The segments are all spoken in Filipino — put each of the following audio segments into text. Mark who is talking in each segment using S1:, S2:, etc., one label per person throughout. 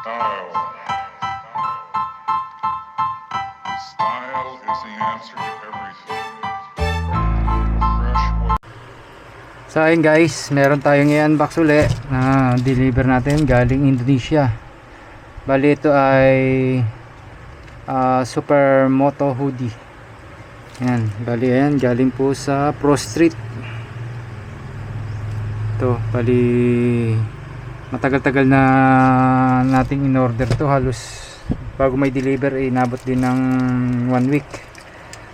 S1: Style. Style is the answer to everything. Fresh way.
S2: So ayun guys, meron tayong i-unbox uli na deliver natin galing Indonesia. Bali ito ay Super Moto hoodie. Yan, bali ayan, galing po sa Pro Street. Ito, bali matagal-tagal na nating in-order to, halos bago may deliver inabot din ng 1 week.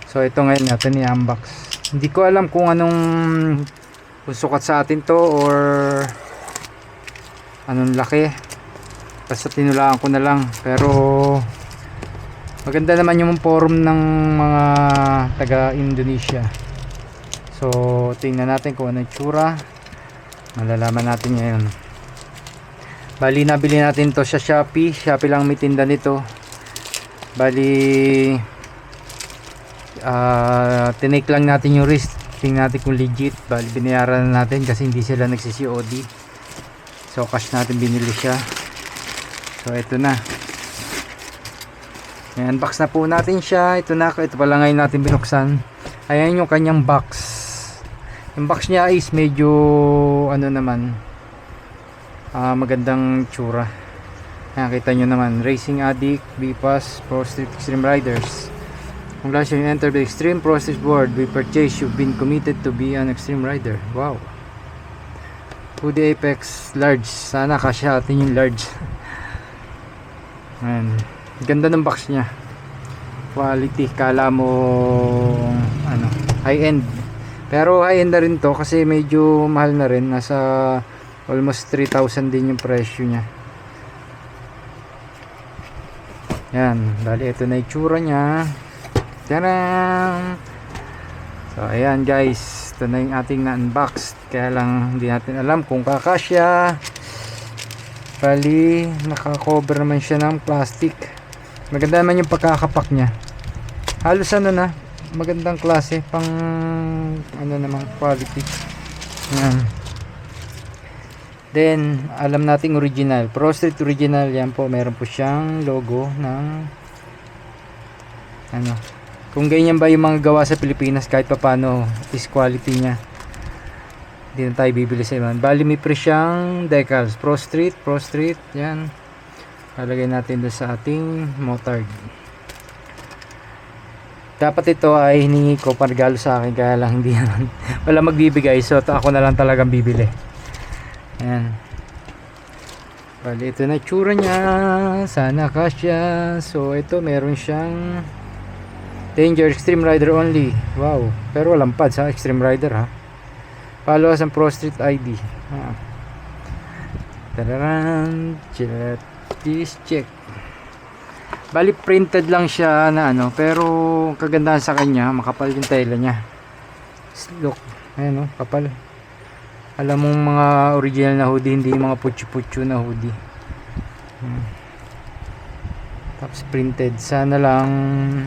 S2: So ito ngayon natin i-unbox. Hindi ko alam kung anong sukat sa atin to or anong laki, basta tinulaan ko na lang. Pero maganda naman yung forum ng mga taga Indonesia. So tingnan natin kung ano yung tsura, malalaman natin ngayon. Bali nabili natin to sa Shopee lang may tinda nito. Bali tinake lang natin yung risk, tingnan natin kung legit. Bali binayaran na natin kasi hindi sila nagsi-COD, so cash natin binili siya. So ito na, unbox na po natin siya. Ito na, ito pala ngayon natin binuksan. Ayan yung kanyang box. Yung box niya is medyo ano naman, magandang tsura. Ayan, kita nyo naman, Racing Addict, B-Pass, Pro Street Extreme Riders. Congratulations, you enter the Extreme Pro Street Board. We purchase, you've been committed to be an extreme rider. Wow. Hoodie Apex Large. Sana kasya atin yung large. Ayan, ganda ng box niya, quality. Kala mo ano, high end, pero high end na rin to kasi medyo mahal na rin. Nasa almost 3,000 din yung presyo niya. Yan, bali ito na itsura niya. Tadaan! So ayan guys, ito na yung ating na-unbox. Kaya lang hindi natin alam kung kakasya. Bali naka-cover naman siya ng plastic. Maganda naman yung pagkakapak niya. Halos ano na, magandang klase, pang ano namang quality. Yan. Then alam nating original, Pro Street original. Yan po, meron po siyang logo ng ano. Kung ganyan ba yung mga gawa sa Pilipinas, kahit pa paano is quality niya, hindi na tayo bibili sa iba. Bali may pre siyang decals, Pro Street. Yan, lalagay natin doon sa ating motard. Dapat ito ay hiningi ko regalo sa akin, kaya lang hindi naman wala magbibigay, so ako na lang talagang bibili. Ayan, bali ito na tsura niya. Sana kasya. So ito meron siyang Danger Extreme Rider only. Wow, pero walang pads sa Extreme Rider ha. Follow us on Pro Street ID. Tararan, please check. Bali printed lang siya na ano, pero kagandahan sa kanya, makapal yung tela niya. Look, ayan o, kapal. Alam mong mga original na hoodie, hindi mga putyo-putyo na hoodie. Tapos printed. Sana lang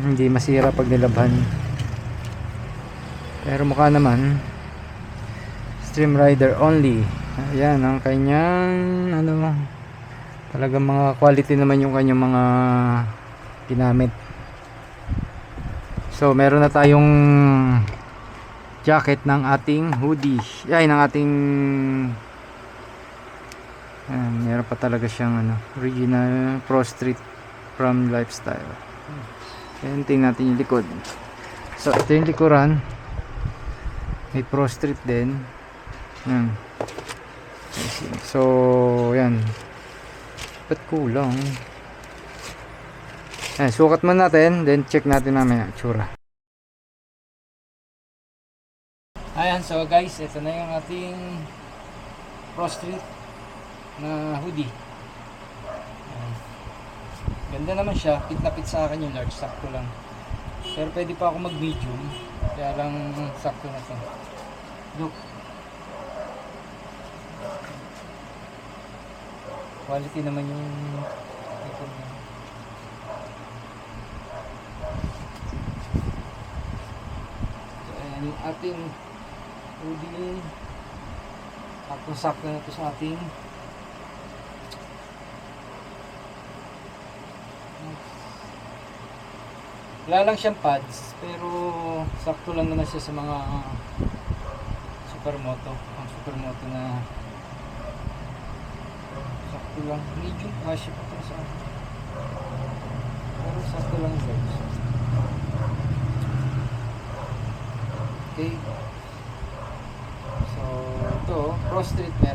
S2: hindi masira pag nilabhan. Pero mukha naman Extreme Rider only. Ayan ang kanyang ano, talagang mga quality naman yung kanyang mga ginamit. So meron na tayong jacket ng ating hoodie. Ay, ng ating meron pa talaga siyang ano, original Pro Street from Lifestyle. Ayan, tingnan natin yung likod. So ito yung likuran, may Pro Street din. Ayan. So yan, ba't kulang? Ayan, sukat mo natin, then check natin namin ang tsura. Ayan, so guys, ito na yung ating Pro Street na hoodie. Ayan. Ganda naman siya, fit na fit sa akin yung large, sakto lang. Pero pwede pa ako mag medium, kaya lang sakto na to. Look, quality naman yung ito niya. So ayan yung ating hoodie. Sakto na ito sa ating Wala lang siyang pads, pero sakto lang naman siya sa mga supermoto. Ang supermoto na sakto lang. Medyo kasya pa ito sa akin. Pero sakto lang guys. Okay. So, ito, cross street meron.